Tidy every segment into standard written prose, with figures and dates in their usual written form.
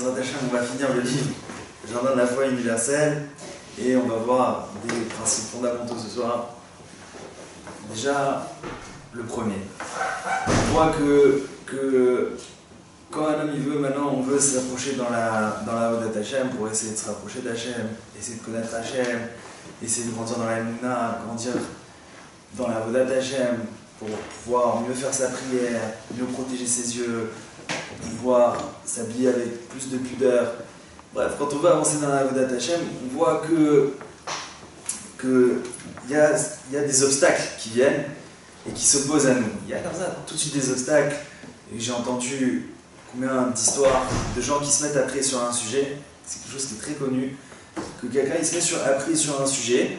Bezrat Hashem, on va finir le livre Jardin de la foi universelle et on va voir des principes fondamentaux ce soir. Déjà, le premier. On voit que quand un homme il veut, maintenant on veut s'approcher dans la Avodat Hashem pour essayer de se rapprocher d'Hachem, essayer de connaître Hachem, essayer de grandir dans la Emunah, grandir dans la Avodat Hashem pour pouvoir mieux faire sa prière, mieux protéger ses yeux, pour pouvoir s'habiller avec plus de pudeur. Bref, quand on veut avancer dans la Avodat Hashem, on voit que y a des obstacles qui viennent et qui s'opposent à nous. Il y a comme ça tout de suite des obstacles. Et j'ai entendu combien d'histoires de gens qui se mettent à prier sur un sujet. C'est quelque chose qui est très connu. Que quelqu'un il se met à prier sur un sujet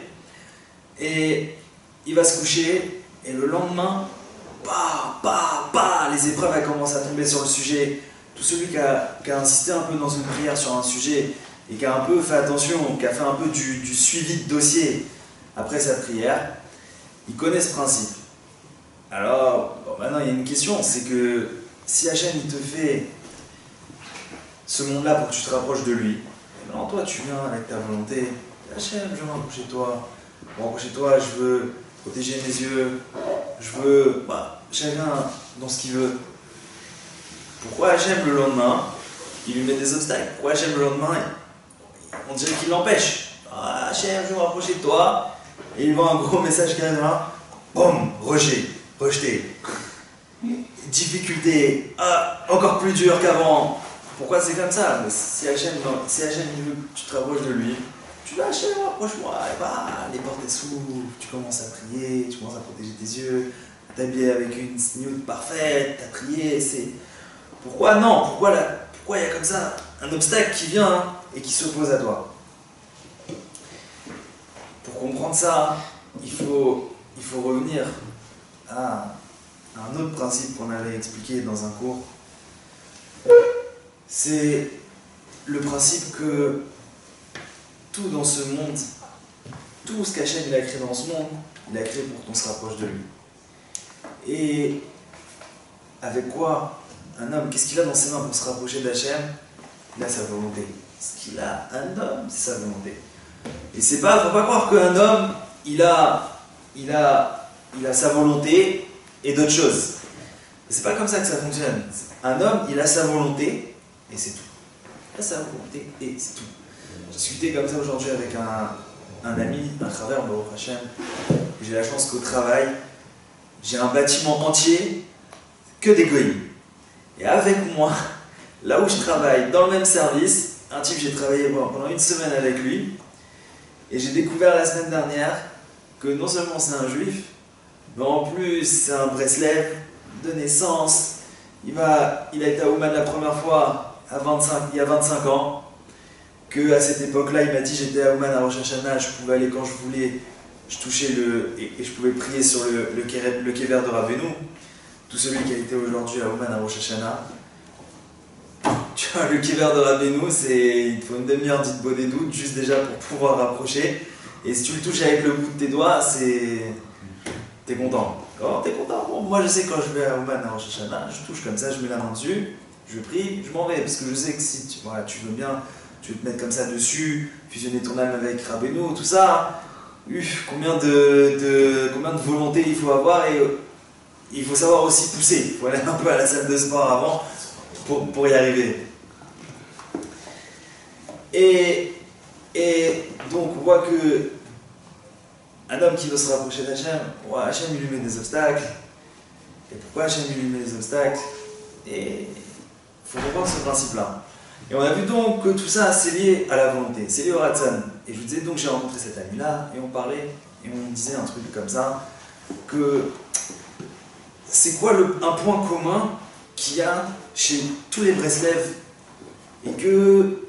et il va se coucher et le lendemain, les épreuves elles commencent à tomber sur le sujet. Tout celui qui a insisté un peu dans une prière sur un sujet et qui a un peu fait attention, qui a fait un peu du suivi de dossier après sa prière, il connaît ce principe. Alors, maintenant il y a une question, c'est que si Hachem il te fait ce monde-là pour que tu te rapproches de lui, maintenant toi tu viens avec ta volonté, Hachem, je veux m'approcher de toi, pour m'approcher de toi, je veux protéger mes yeux, je veux, chacun dans ce qu'il veut. Pourquoi Hachem le lendemain, il lui met des obstacles? Pourquoi Hachem le lendemain, on dirait qu'il l'empêche? Hachem, je veux m'approcher de toi, et il voit un gros message qui arrive là, boum, rejeté. Difficulté, encore plus dur qu'avant. Pourquoi c'est comme ça? Mais si Hachem il veut que tu te rapproches de lui, tu dis Hachem, approche-moi, et les portes s'ouvrent, tu commences à prier, tu commences à protéger tes yeux, à t'habiller avec une sniout parfaite, à prier, c'est... Pourquoi non? Pourquoi il y a comme ça un obstacle qui vient et qui s'oppose à toi? Pour comprendre ça, il faut revenir à un autre principe qu'on avait expliqué dans un cours. C'est le principe que tout dans ce monde, tout ce qu'Hachem il a créé dans ce monde, il a créé pour qu'on se rapproche de lui. Et avec quoi un homme, qu'est-ce qu'il a dans ses mains pour se rapprocher d'Hachem? Il a sa volonté. Ce qu'il a, un homme, c'est sa volonté. Et faut pas croire qu'un homme, il a sa volonté et d'autres choses. C'est pas comme ça que ça fonctionne. Un homme, il a sa volonté et c'est tout. Il a sa volonté et c'est tout. J'ai discuté comme ça aujourd'hui avec un ami, un travers, Baruch Hashem. J'ai la chance qu'au travail, j'ai un bâtiment entier que des goïms. Et avec moi, là où je travaille, dans le même service, un type, j'ai travaillé pendant une semaine avec lui, et j'ai découvert la semaine dernière que non seulement c'est un juif, mais en plus c'est un Breslev de naissance. Il a été à Ouman la première fois il y a 25 ans, qu'à cette époque-là, il m'a dit j'étais à Ouman à Rosh Hashanah, je pouvais aller quand je voulais, je touchais et je pouvais prier sur le kéver de Rabbeinu. Tout celui qui a été aujourd'hui à Ouman à Rosh Hashanah, tu vois, le kéver de Rabbeinu, il te faut une demi-heure d'Itbo des doutes, juste déjà pour pouvoir rapprocher. Et si tu le touches avec le bout de tes doigts, t'es content. T'es content. Bon, moi je sais quand je vais à Ouman à Rosh Hashanah, je touche comme ça, je mets la main dessus, je prie, je m'en vais. Parce que je sais que si tu veux bien, tu veux te mettre comme ça dessus, fusionner ton âme avec Rabbeinu, tout ça, combien de volonté il faut avoir et il faut savoir aussi pousser. Il faut aller un peu à la salle de sport avant pour y arriver. Et donc on voit que un homme qui veut se rapprocher d'Hachem, Hachem il lui met des obstacles. Et pourquoi Hachem il lui met des obstacles? Et il faut comprendre ce principe-là. Et on a vu donc que tout ça c'est lié à la volonté, c'est lié au Ratzon. Et je vous disais donc j'ai rencontré cet ami-là et on parlait et on disait un truc comme ça, que c'est quoi un point commun qu'il y a chez tous les Breslev et que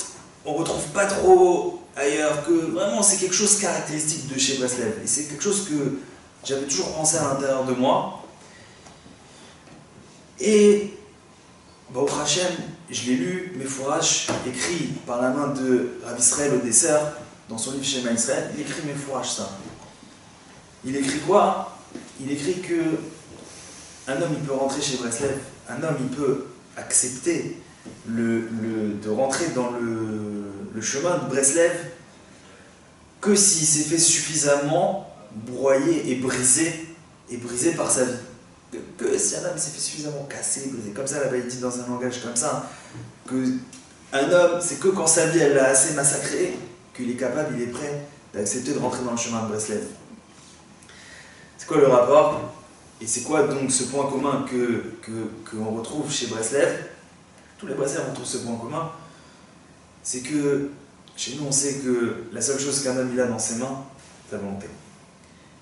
on retrouve pas trop ailleurs, que vraiment c'est quelque chose de caractéristique de chez Breslev. Et c'est quelque chose que j'avais toujours pensé à l'intérieur de moi. Et Baruch Hashem, je l'ai lu, Mefourash, écrit par la main de Rav Israël Odesser, dans son livre Shema Israël, il écrit Mefourash ça. Il écrit quoi? Il écrit que un homme il peut rentrer chez Breslev, un homme il peut accepter de rentrer dans le chemin de Breslev que s'il s'est fait suffisamment broyer et brisé par sa vie. Que si un homme s'est fait suffisamment casser, brisé, comme ça là-bas il dit dans un langage comme ça, que un homme, c'est que quand sa vie elle l'a assez massacré, qu'il est capable, il est prêt d'accepter de rentrer dans le chemin de Breslev. C'est quoi le rapport? Et c'est quoi donc ce point commun qu'on retrouve chez Breslev? Tous les Breslevs retrouvent ce point commun. C'est que chez nous on sait que la seule chose qu'un homme il a dans ses mains, c'est la volonté.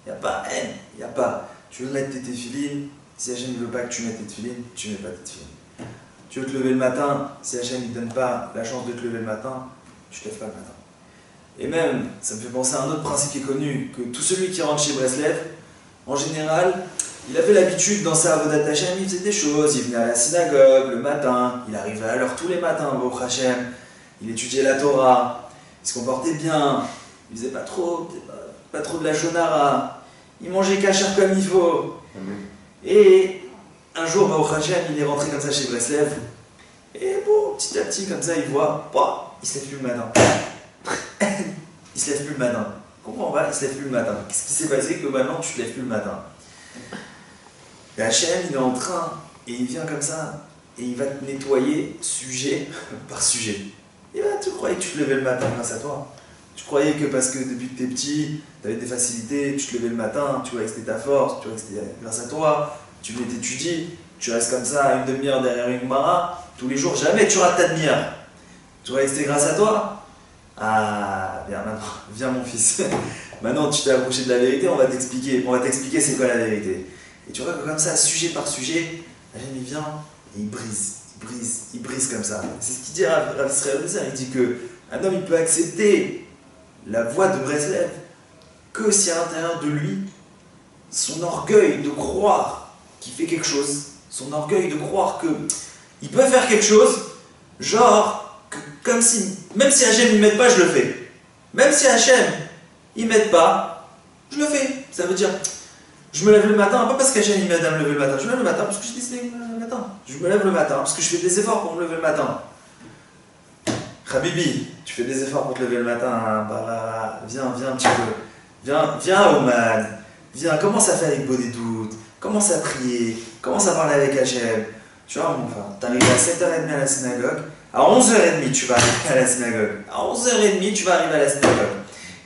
Il n'y a pas haine, il n'y a pas tu veux mettre tes téfilines, si Hachem ne veut pas que tu mettes tes téfilines, tu ne mets pas tes téfilines. Tu veux te lever le matin, si Hachem ne te donne pas la chance de te lever le matin, tu ne te lèves pas le matin. Et même, ça me fait penser à un autre principe qui est connu, que tout celui qui rentre chez Breslev, en général, il avait l'habitude dans sa Avodat Hachem, il faisait des choses, il venait à la synagogue le matin, il arrivait à l'heure tous les matins, au Hachem, il étudiait la Torah, il se comportait bien, il faisait pas trop de la shonara, il mangeait kasher comme il faut. Et un jour, au Hachem, il est rentré comme ça chez Breslev, et bon, petit à petit, comme ça, il voit, bah, il se lève plus le matin. Il se lève plus le matin. Comprends pas, il se lève plus le matin. Qu'est-ce qui s'est passé que maintenant tu te lèves plus le matin? Et Hachem, il est en train, et il vient comme ça, et il va te nettoyer sujet par sujet. Et ben, tu croyais que tu te levais le matin grâce à toi. Tu croyais que parce que depuis que tu es petit, tu avais des facilités, tu te levais le matin, tu croyais que c'était ta force, tu croyais que c'était grâce à toi, tu venais t'étudier, tu restes comme ça une demi-heure derrière une mara, tous les jours, jamais tu rates ta demi-heure. Tu croyais que c'était grâce à toi? Ah, bien maintenant, viens mon fils. Maintenant tu t'es approché de la vérité, on va t'expliquer c'est quoi la vérité. Et tu vois que comme ça, sujet par sujet, Hachem il vient et il brise comme ça. C'est ce qu'il dit à Rav Israël Eliezer, il dit que un homme il peut accepter la voie de Breslev que si à l'intérieur de lui, son orgueil de croire qu'il fait quelque chose, son orgueil de croire qu'il peut faire quelque chose, genre comme si, même si Hachem ne m'aide pas, je le fais. Même si Hachem il m'aide pas, je le fais. Ça veut dire, je me lève le matin, pas parce qu'Hachem il m'aide à me lever le matin, je me lève le matin parce que je décide de me lever le matin. Je me lève le matin parce que je fais des efforts pour me lever le matin. Habibi, tu fais des efforts pour te lever le matin, hein, bah, viens un petit peu. Viens Oman, viens, commence à faire avec beau des doutes, commence à prier, commence à parler avec Hachem. Tu vois mon frère, t'arrives à 7h30 à la synagogue, à 11h30 tu vas arriver à la synagogue. À 11h30 tu vas arriver à la synagogue.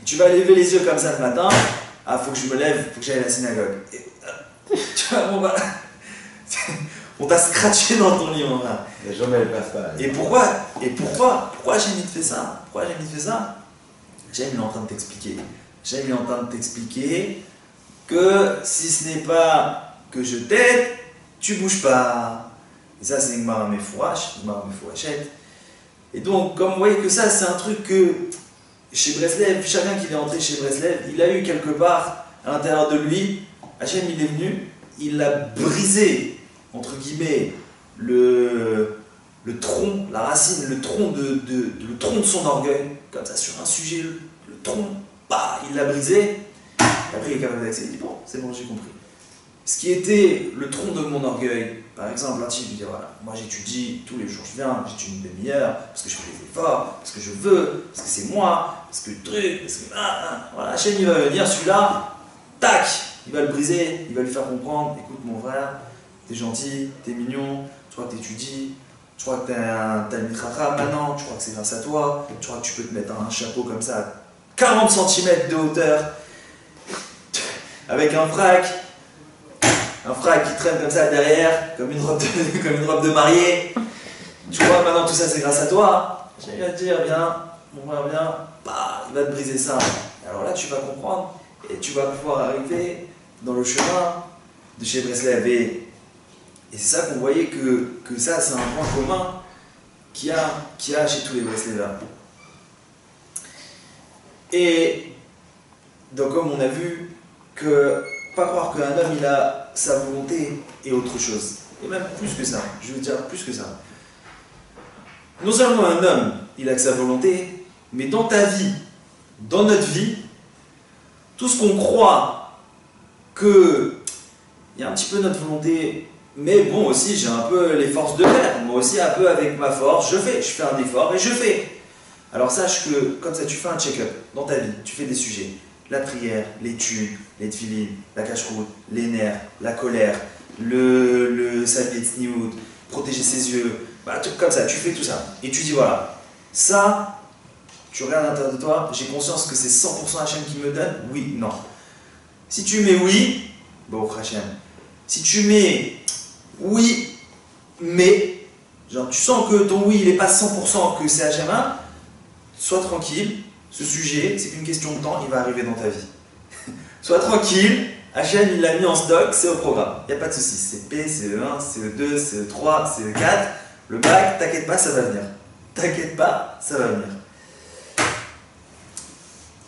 Tu vas lever les yeux comme ça le matin, ah faut que je me lève, faut que j'aille à la synagogue. Et, tu vois bon bah, on t'a scratché dans ton lit mon frère. Les jambes elles passent pas. Et pourquoi Hachem il te fait ça? Pourquoi Hachem il te fait ça? Hachem il est en train de t'expliquer. Hachem il est en train de t'expliquer que si ce n'est pas que je t'aide, tu bouges pas. Et ça c'est une Gemara Mefourachet. Et donc comme vous voyez que ça c'est un truc que chez Breslev, chacun qui est entré chez Breslev, il a eu quelque part à l'intérieur de lui, Hachem il est venu, il a brisé entre guillemets le tronc, la racine, le tronc de son orgueil, comme ça sur un sujet, le tronc, bah, il l'a brisé, et après il est capable d'accéder, il dit bon, c'est bon, j'ai compris. Ce qui était le tronc de mon orgueil, par exemple, un type, il dit voilà, moi j'étudie tous les jours, je viens, j'étudie une demi-heure, parce que je fais des efforts, parce que je veux, parce que c'est moi, parce que le truc, parce que voilà, Hachem il va venir, celui-là, tac, il va le briser, il va lui faire comprendre, écoute mon frère, t'es gentil, t'es mignon, tu crois que t'étudies, tu crois que t'es un Talmid Chacham maintenant, tu crois que c'est grâce à toi, tu crois que tu peux te mettre un chapeau comme ça à 40 cm de hauteur, avec un frac qui traîne comme ça derrière, comme une robe de mariée. Tu vois, maintenant tout ça c'est grâce à toi. J'ai à te dire, viens, mon frère, viens, bah, il va te briser ça. Alors là tu vas comprendre et tu vas pouvoir arriver dans le chemin de chez Breslev. Et c'est ça qu'on voyait que ça c'est un point commun qu'il y a chez tous les Breslevers. Et donc comme on a vu que pas croire qu'un homme il a sa volonté et autre chose. Et même plus que ça, je veux dire plus que ça. Non seulement un homme il a que sa volonté, mais dans ta vie, dans notre vie, tout ce qu'on croit que il y a un petit peu notre volonté, Mais bon, aussi, j'ai un peu les forces de faire. Moi aussi, un peu avec ma force, je fais un effort et je fais. Alors sache que, comme ça, tu fais un check-up dans ta vie, tu fais des sujets. La prière, l'étude, les tefilines, la cache-route, les nerfs, la colère, le salut tzniout, protéger ses yeux, bah, truc comme ça, tu fais tout ça. Et tu dis voilà, ça, tu regardes à l'intérieur de toi, j'ai conscience que c'est 100% Hachem qui me donne, oui, non. Si tu mets oui, bon, Hachem. Si tu mets oui, mais, genre tu sens que ton oui il n'est pas 100% que c'est Hachem, sois tranquille, ce sujet, c'est qu'une question de temps, il va arriver dans ta vie. Sois tranquille, Hachem il l'a mis en stock, c'est au programme, il n'y a pas de souci. C'est P, c'est E1, c'est E2, c'est E3, c'est E4, le bac, t'inquiète pas, ça va venir. T'inquiète pas, ça va venir.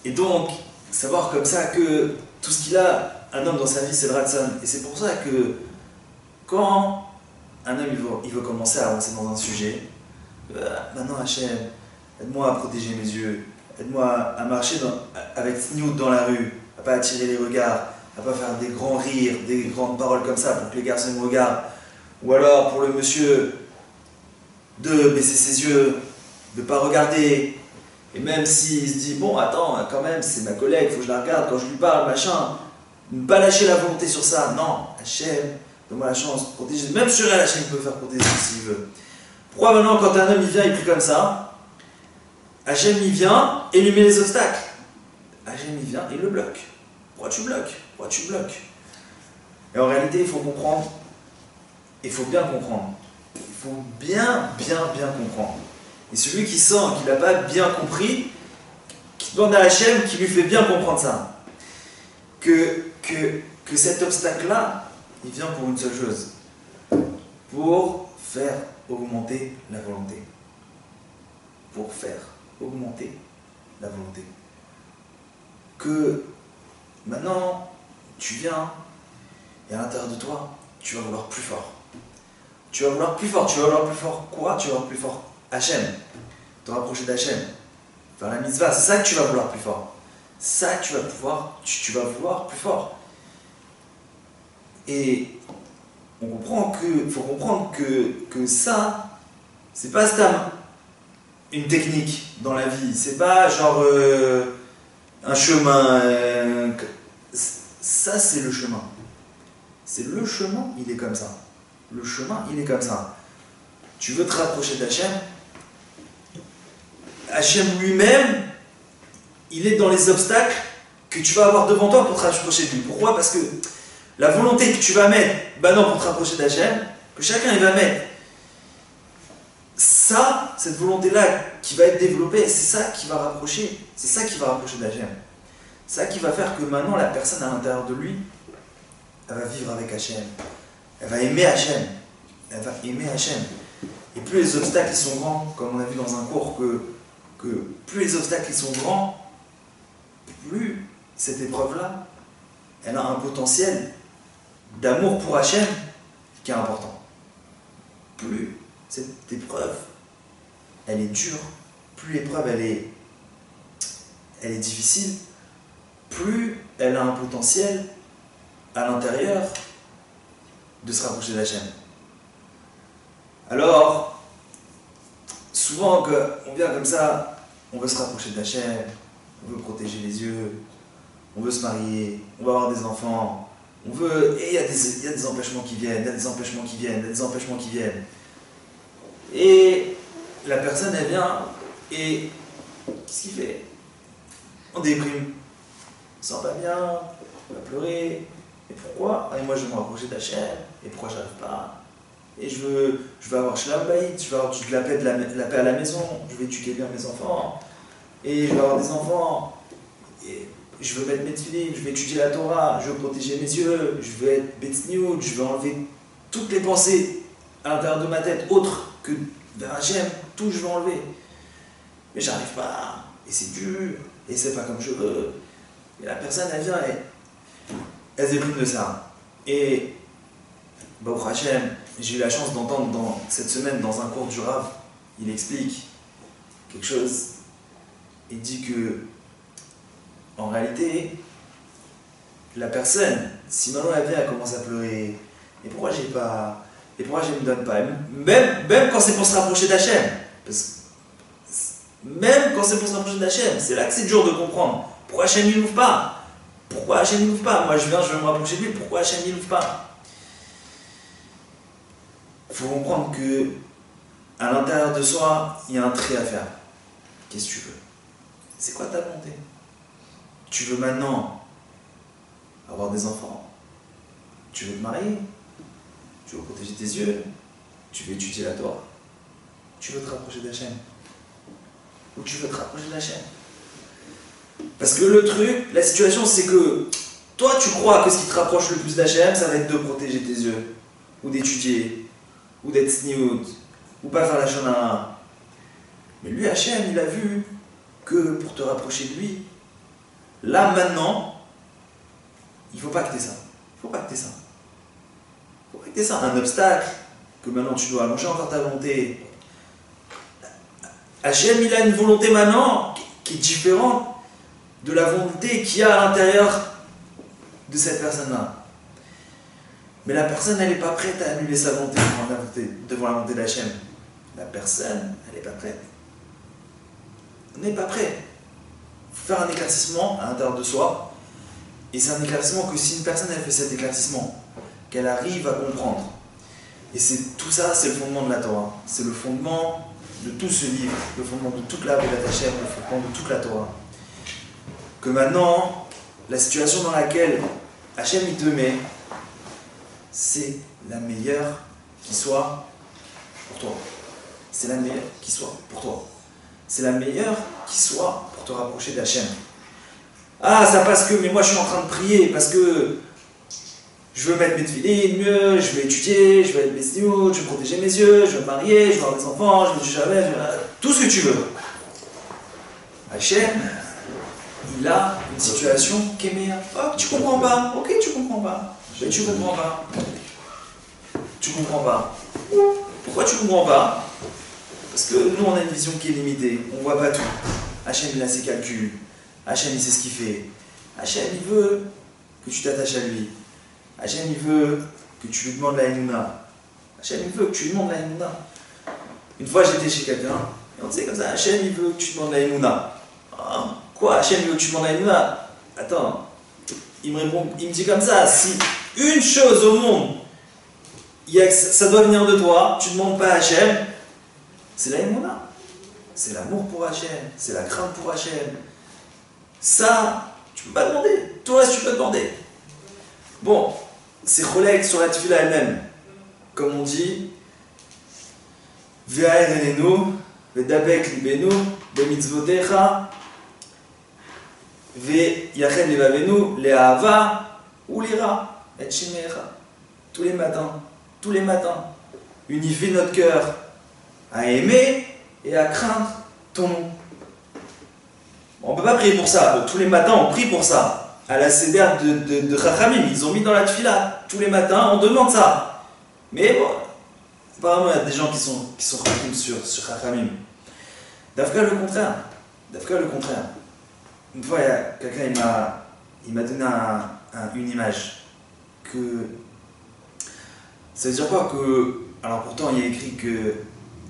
Et donc, savoir comme ça que tout ce qu'il a, un homme dans sa vie, c'est le Ratson. Et c'est pour ça que quand un homme il veut commencer à avancer dans un sujet, maintenant Hachem, aide-moi à protéger mes yeux, aide-moi à marcher avec Tzniout dans la rue, à pas attirer les regards, à pas faire des grands rires, des grandes paroles comme ça pour que les garçons me regardent. Ou alors pour le monsieur de baisser ses yeux, de pas regarder. Et même s'il se dit, bon attends, quand même, c'est ma collègue, faut que je la regarde quand je lui parle, machin. Ne pas lâcher la volonté sur ça. Non, Hachem, donne-moi la chance de protéger. Même sur elle, Hachem peut faire protéger s'il veut. Pourquoi maintenant, quand un homme il vient, il prie comme ça, Hachem il vient et lui met les obstacles. Hachem il vient et le bloque. Pourquoi tu bloques? Pourquoi tu bloques? Et en réalité, il faut comprendre, il faut bien comprendre. Il faut bien comprendre. Et celui qui sent qu'il n'a pas bien compris, qui demande à Hachem qui lui fait bien comprendre ça. Que cet obstacle-là, il vient pour une seule chose. Pour faire augmenter la volonté. Pour faire augmenter la volonté. Que maintenant, tu viens, et à l'intérieur de toi, tu vas vouloir plus fort. Tu vas vouloir plus fort. Tu vas vouloir plus fort quoi? Tu vas vouloir plus fort Hachem. Te rapprocher d'Hachem. Faire la mitzvah. C'est ça que tu vas vouloir plus fort. Ça que tu vas pouvoir, tu vas vouloir plus fort. Et on comprend il faut comprendre que ça, c'est pas une technique dans la vie. C'est pas genre un chemin. Ça, c'est le chemin. C'est le chemin, il est comme ça. Le chemin, il est comme ça. Tu veux te rapprocher d'Hachem, Hachem lui-même, il est dans les obstacles que tu vas avoir devant toi pour te rapprocher de lui. Pourquoi? Parce que la volonté que tu vas mettre, pour te rapprocher d'Hachem, que chacun il va mettre, ça, cette volonté-là qui va être développée, c'est ça qui va rapprocher, c'est ça qui va rapprocher d'Hachem. C'est ça qui va faire que maintenant la personne à l'intérieur de lui, elle va vivre avec Hachem. Elle va aimer Hachem. Elle va aimer Hachem. Et plus les obstacles ils sont grands, comme on a vu dans un cours, que plus les obstacles ils sont grands, plus cette épreuve-là, elle a un potentiel d'amour pour Hachem qui est important. Plus cette épreuve, elle est dure, plus l'épreuve elle est difficile, plus elle a un potentiel à l'intérieur de se rapprocher d'Hachem. Alors, souvent on vient comme ça, on veut se rapprocher d'Hachem, on veut protéger les yeux, on veut se marier, on veut avoir des enfants, on veut... Et il y a des empêchements qui viennent, il y a des empêchements qui viennent, il y a des empêchements qui viennent. Et la personne, elle vient, et qu'est-ce qu'il fait? On déprime, on se sent pas bien, on va pleurer. Et pourquoi? Et moi je veux me rapprocher d'Hachem, et pourquoi j'arrive pas? Et je veux avoir Shalom Bayit, je veux avoir de la paix à la maison, je veux éduquer bien mes enfants, et je veux avoir des enfants, et je veux mettre mes tefilines, je veux étudier la Torah, je veux protéger mes yeux, je veux être Betzniut, je veux enlever toutes les pensées à l'intérieur de ma tête autres que vers Hachem, tout je veux enlever. Mais j'arrive pas, et c'est dur, et c'est pas comme je veux. Et la personne elle vient et elle se déprime de ça. Et Baruch Hachem, j'ai eu la chance d'entendre cette semaine dans un cours du Rav, il explique quelque chose. Il dit que en réalité, la personne, si maintenant elle vient, elle commence à pleurer, Et pourquoi j'ai pas... Et pourquoi je ne me donne pas? Même quand c'est pour se rapprocher d'Hachem. Même quand c'est pour se rapprocher d'Hachem, c'est là que c'est dur de comprendre. Pourquoi Hachem il n'ouvre pas? Pourquoi Hachem il n'ouvre pas? Moi je veux me rapprocher de lui, pourquoi Hachem il n'ouvre pas? Il faut comprendre que à l'intérieur de soi, il y a un tri à faire. Qu'est-ce que tu veux? C'est quoi ta volonté? Tu veux maintenant avoir des enfants? Tu veux te marier? Tu veux protéger tes yeux? Tu veux étudier la Torah? Tu veux te rapprocher d'Hachem? Ou tu veux te rapprocher d'Hachem? Parce que le truc, la situation, c'est que toi, tu crois que ce qui te rapproche le plus d'Hachem, ça va être de protéger tes yeux, ou d'étudier, ou d'être sniout, ou pas faire la shana. Mais lui, Hachem, il a vu que pour te rapprocher de lui, là, maintenant, il ne faut pas que tu aies ça. Il ne faut pas que tu aies ça. Il faut pas que tu aies ça. Un obstacle, que maintenant tu dois allonger encore ta volonté. Hachem, il a une volonté maintenant qui est différente de la volonté qu'il y a à l'intérieur de cette personne-là. Mais la personne, elle n'est pas prête à annuler sa volonté devant la volonté d'Hachem. La personne, elle n'est pas prête. On n'est pas prêt. Il faut faire un éclaircissement à l'intérieur de soi. Et c'est un éclaircissement que si une personne, elle fait cet éclaircissement, qu'elle arrive à comprendre. Et tout ça, c'est le fondement de la Torah. C'est le fondement de tout ce livre, le fondement de toute la Avodat Hashem, le fondement de toute la Torah. Que maintenant, la situation dans laquelle Hachem il te met, c'est la meilleure qui soit pour toi. C'est la meilleure qui soit pour toi. C'est la meilleure qui soit pour te rapprocher d'Hachem. Ah, ça passe que, mais moi je suis en train de prier parce que je veux mettre mes tefilines mieux, je veux étudier, je veux être besniout, je veux protéger mes yeux, je veux me marier, je veux avoir des enfants, je veux du jamais, tout ce que tu veux. Hachem, il a une situation qui est meilleure. Oh, tu comprends pas. Ok, tu comprends pas. Mais tu comprends pas. Tu comprends pas. Pourquoi tu comprends pas? Parce que nous, on a une vision qui est limitée. On voit pas tout. Hachem, il a ses calculs. Hachem, il sait ce qu'il fait. Hachem, il veut que tu t'attaches à lui. Hachem, il veut que tu lui demandes la Emouna. Hachem, il veut que tu lui demandes la Emouna. Une fois, j'étais chez quelqu'un, et on disait comme ça, Hachem, il veut que tu demandes la Emouna. Ah, quoi, Hachem, il veut que tu demandes la Emouna? Attends, il me dit comme ça, si une chose au monde, ça doit venir de toi, tu ne demandes pas à Hachem, c'est la Emouna. C'est l'amour pour Hachem, c'est la crainte pour Hachem. Ça, tu peux pas demander. Tout le reste, tu peux demander. Bon, c'est cholek sur la tefila elle-même. Comme on dit, Ve'aer enenu, ve'dabek libenu, be'mitzvotecha, ve'yachem levavenu, le'ahava, ou l'ira, et shimecha. Tous les matins, unifie notre cœur à aimer et à craindre ton nom. On ne peut pas prier pour ça. Bon, tous les matins, on prie pour ça. À la Seder de Chachamim, ils ont mis dans la tefila. Tous les matins, on demande ça. Mais bon, apparemment, il y a des gens qui sont Chachamim sur Chachamim. Dafka le contraire. Une fois, quelqu'un il m'a donné une image. Ça veut dire quoi que... Alors pourtant, il y a écrit que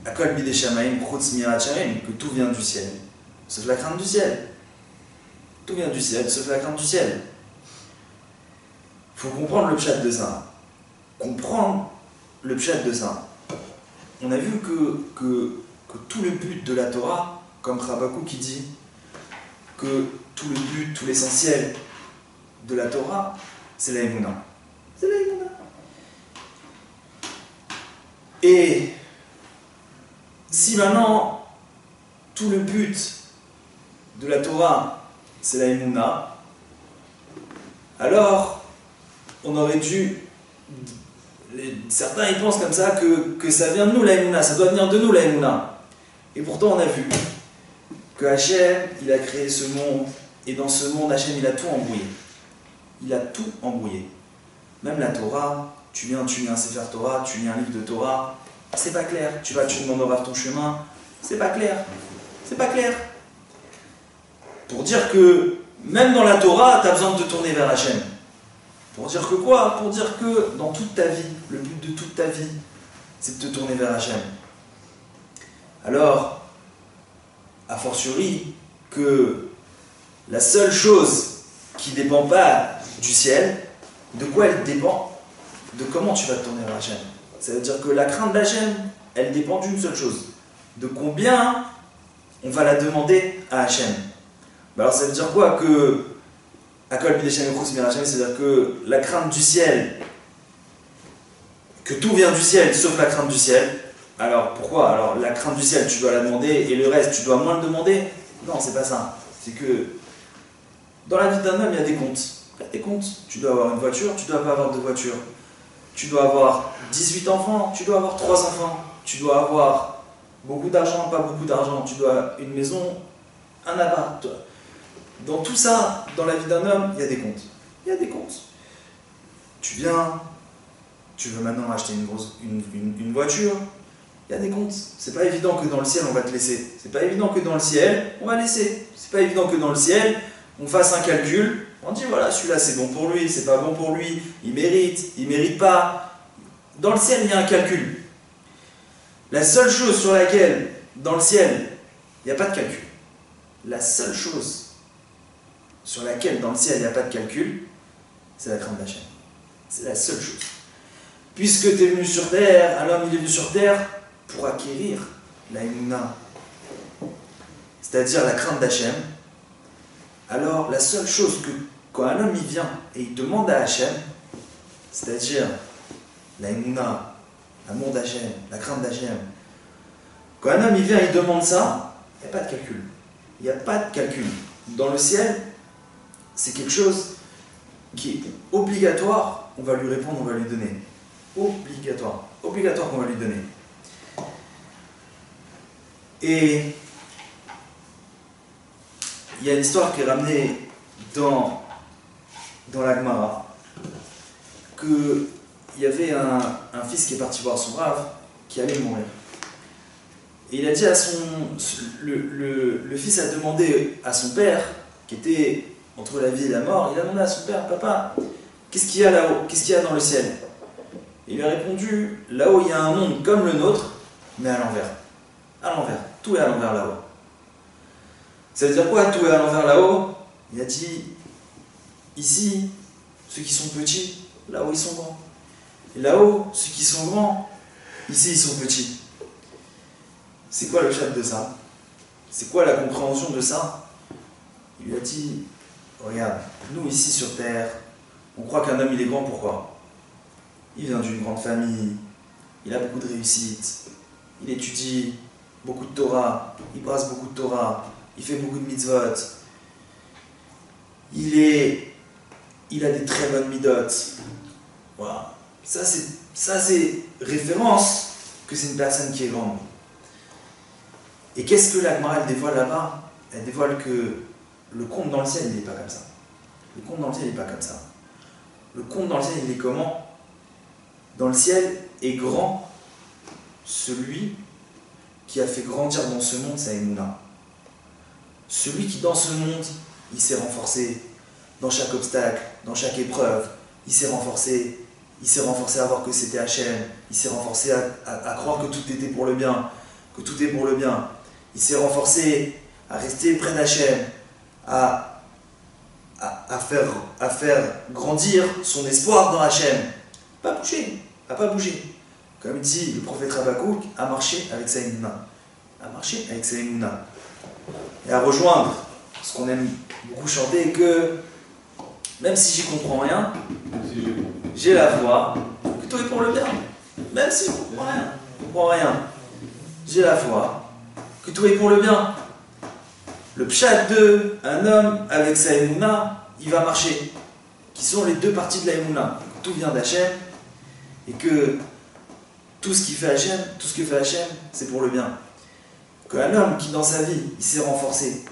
Akol bidei shamayim chutz mirat shamayim, que tout vient du ciel. Sauf la crainte du ciel. Tout vient du ciel, sauf la crainte du ciel. Il faut comprendre le pshat de ça. On a vu que tout le but de la Torah, comme Rabakou qui dit, que tout le but, tout l'essentiel de la Torah, c'est la Emouna. C'est la Emouna. Et si maintenant, tout le but de la Torah, c'est la Emouna, alors on aurait dû... Certains ils pensent comme ça que ça vient de nous la Emouna, ça doit venir de nous la Emouna. Et pourtant on a vu que Hachem, il a créé ce monde, et dans ce monde Hachem il a tout embrouillé. Il a tout embrouillé. Même la Torah, tu lis un Sefer Torah, tu lis un livre de Torah, c'est pas clair. Tu demandes au Rav ton chemin, c'est pas clair. C'est pas clair. Pour dire que même dans la Torah, tu as besoin de te tourner vers Hachem. Pour dire que quoi? Pour dire que dans toute ta vie, le but de toute ta vie, c'est de te tourner vers Hachem. Alors, a fortiori, que la seule chose qui ne dépend pas du ciel, de quoi elle dépend? De comment tu vas te tourner vers Hachem. Ça veut dire que la crainte d'Hachem, elle dépend d'une seule chose. De combien on va la demander à Hachem. Alors ça veut dire quoi? Que c'est-à-dire que la crainte du ciel, que tout vient du ciel sauf la crainte du ciel. Alors pourquoi? Alors la crainte du ciel tu dois la demander et le reste tu dois moins le demander? Non, c'est pas ça. C'est que dans la vie d'un homme il y a des comptes. Il y a des comptes. Tu dois avoir une voiture, tu dois pas avoir de voiture. Tu dois avoir 18 enfants, tu dois avoir 3 enfants. Tu dois avoir beaucoup d'argent, pas beaucoup d'argent. Tu dois une maison, un appart. Dans tout ça, dans la vie d'un homme, il y a des comptes. Il y a des comptes. Tu viens, tu veux maintenant acheter une voiture, il y a des comptes. C'est pas évident que dans le ciel on va te laisser. C'est pas évident que dans le ciel on va laisser. C'est pas évident que dans le ciel on fasse un calcul. On dit voilà, celui-là c'est bon pour lui, c'est pas bon pour lui, il mérite pas. Dans le ciel il y a un calcul. La seule chose sur laquelle, dans le ciel, il n'y a pas de calcul. La seule chose sur laquelle dans le ciel il n'y a pas de calcul, c'est la crainte d'Hachem. C'est la seule chose. Puisque tu es venu sur terre, un homme il est venu sur terre pour acquérir la Emouna, c'est-à-dire la crainte d'Hachem. Alors la seule chose que quand un homme il vient et il demande à Hachem, c'est-à-dire la Emouna, l'amour d'Hachem, la crainte d'Hachem, quand un homme il vient et il demande ça, il n'y a pas de calcul. Il n'y a pas de calcul. Dans le ciel, c'est quelque chose qui est obligatoire, on va lui répondre, on va lui donner. Obligatoire. Obligatoire qu'on va lui donner. Et il y a une histoire qui est ramenée dans la Gemara, qu'il y avait un fils qui est parti voir son rave, qui allait mourir. Et il a dit à le fils a demandé à son père, qui était entre la vie et la mort, il a demandé à son père, papa, qu'est-ce qu'il y a là-haut? Qu'est-ce qu'il y a dans le ciel? Et il lui a répondu, là-haut il y a un monde comme le nôtre, mais à l'envers. À l'envers. Tout est à l'envers là-haut. Ça veut dire quoi, tout est à l'envers là-haut? Il a dit, ici, ceux qui sont petits, là-haut ils sont grands. Et là-haut, ceux qui sont grands, ici ils sont petits. C'est quoi le chat de ça? C'est quoi la compréhension de ça? Il lui a dit, regarde, nous ici sur Terre, on croit qu'un homme il est grand, pourquoi? Il vient d'une grande famille, il a beaucoup de réussite, il étudie beaucoup de Torah, il brasse beaucoup de Torah, il fait beaucoup de mitzvot, il a des très bonnes midot. Voilà. Ça c'est référence que c'est une personne qui est grande. Et qu'est-ce que la Gemara elle dévoile là-bas? Elle dévoile que le compte dans le ciel il n'est pas comme ça. Le compte dans le ciel il n'est pas comme ça. Le compte dans le ciel il est comment? Dans le ciel est grand celui qui a fait grandir dans ce monde sa Emouna. Celui qui dans ce monde, il s'est renforcé dans chaque obstacle, dans chaque épreuve, il s'est renforcé à voir que c'était Hachem, il s'est renforcé à croire que tout était pour le bien, que tout est pour le bien. Il s'est renforcé à rester près d'Hachem, à faire grandir son espoir dans Hachem. Pas bouger, à pas bouger. Comme dit le prophète Habakouk, à marcher avec sa Emouna. À marcher avec sa Emouna. Et à rejoindre ce qu'on aime beaucoup chanter, que même si j'y comprends rien, j'ai la foi que tout est pour le bien. Même si je comprends rien, j'ai la foi que tout est pour le bien. Le pshat de un homme avec sa Emouna, il va marcher. Qui sont les deux parties de la Emouna. Tout vient d'Hachem et que tout ce qui fait Hachem, tout ce que fait Hachem, c'est pour le bien. Qu'un homme qui dans sa vie, il s'est renforcé,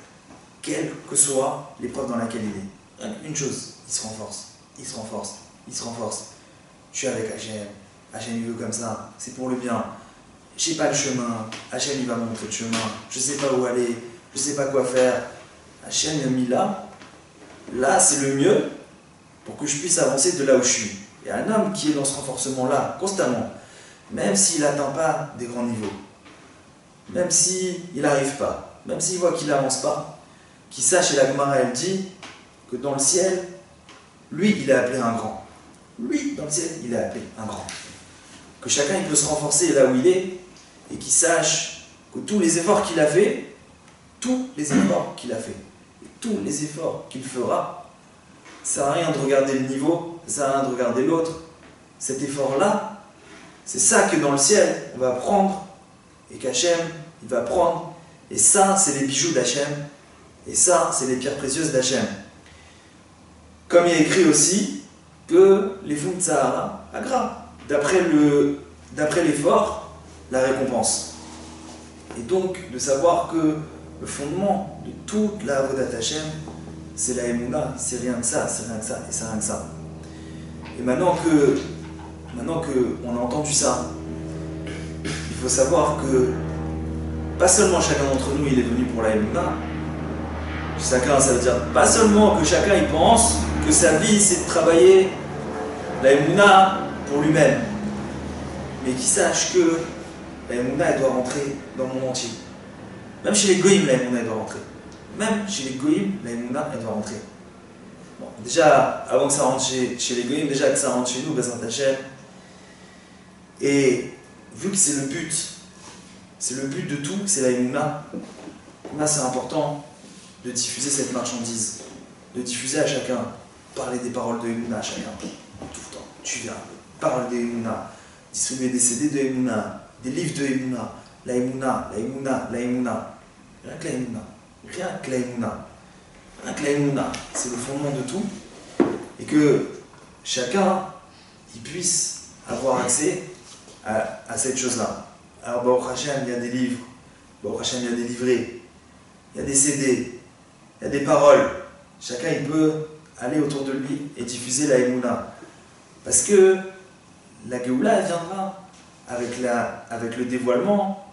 quelle que soit l'épreuve dans laquelle il est, une chose, il se renforce, il se renforce, il se renforce. Je suis avec Hachem, Hachem il veut comme ça, c'est pour le bien. Je sais pas le chemin, Hachem il va me montrer le chemin, je sais pas où aller, je sais pas quoi faire. Hachem il a mis là c'est le mieux, pour que je puisse avancer de là où je suis. Et un homme qui est dans ce renforcement-là, constamment, même s'il n'atteint pas des grands niveaux, même s'il n'arrive pas, même s'il voit qu'il n'avance pas, qu'il sache, et la Gemara elle dit, que dans le ciel, lui il est appelé un grand. Lui, dans le ciel, il est appelé un grand. Que chacun il peut se renforcer là où il est, et qu'il sache que tous les efforts qu'il a fait, tous les efforts qu'il a fait, et tous les efforts qu'il fera, ça sert à rien de regarder le niveau, ça sert à rien de regarder l'autre. Cet effort-là, c'est ça que dans le ciel, on va prendre, et qu'Hachem, il va prendre, et ça, c'est les bijoux d'Hachem, et ça, c'est les pierres précieuses d'Hachem. Comme il est écrit aussi, que les fonds de Sahara, agra, d'après l'effort, la récompense. Et donc, de savoir que le fondement de toute la Avodat Hachem, c'est la Emouna, c'est rien que ça, c'est rien que ça, et c'est rien que ça. Et maintenant qu'on a entendu ça, il faut savoir que pas seulement chacun d'entre nous il est venu pour la Emouna, chacun, ça veut dire pas seulement que chacun il pense que sa vie c'est de travailler la Emouna pour lui-même, mais qu'il sache que la Emouna elle doit rentrer dans le monde entier. Même chez les Goïms, la Emouna elle doit rentrer. Même chez les Goïms, la Emouna elle doit rentrer. Bon, déjà, avant que ça rentre chez les Goïms, déjà que ça rentre chez nous, Bezrat Hachem. Et vu que c'est le but de tout, c'est la Emouna, là c'est important de diffuser cette marchandise, de diffuser à chacun, parler des paroles de Emouna à chacun, tout le temps. Tu viens, parle de Emouna, distribuer des CD de Emouna, des livres de Emouna, la Emouna, la Emouna, la Emouna. Rien que la Emouna, rien que la Emouna. Rien que la Emouna, c'est le fondement de tout. Et que chacun, il puisse avoir accès à cette chose-là. Alors, Baruch Hashem, il y a des livres, Baruch Hashem, il y a des livrets, il y a des CD, il y a des paroles. Chacun, il peut aller autour de lui et diffuser la Emouna. Parce que la Géoula, elle viendra avec le dévoilement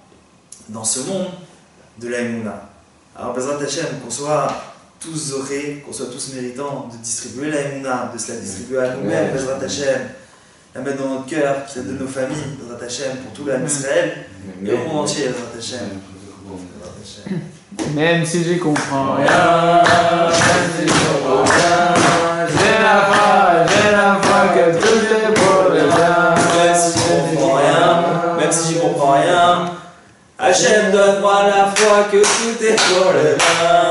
dans ce monde de la Emouna. Alors, Bezrat Hachem, qu'on soit tous zorés, qu'on soit tous méritants de distribuer la Emouna, de se la distribuer à nous-mêmes, Bezrat Hachem, la mettre dans notre cœur, celle de nos familles, Bezrat Hachem, pour tout l'âme Israël et au monde entier, Bezrat Hachem. Même si j'y comprends rien, même si j'y comprends rien, j'ai la foi que tout est pour le bien. Même si j'y comprends rien, même si j'y comprends rien, Hachem donne-moi la foi que tout est pour le bien.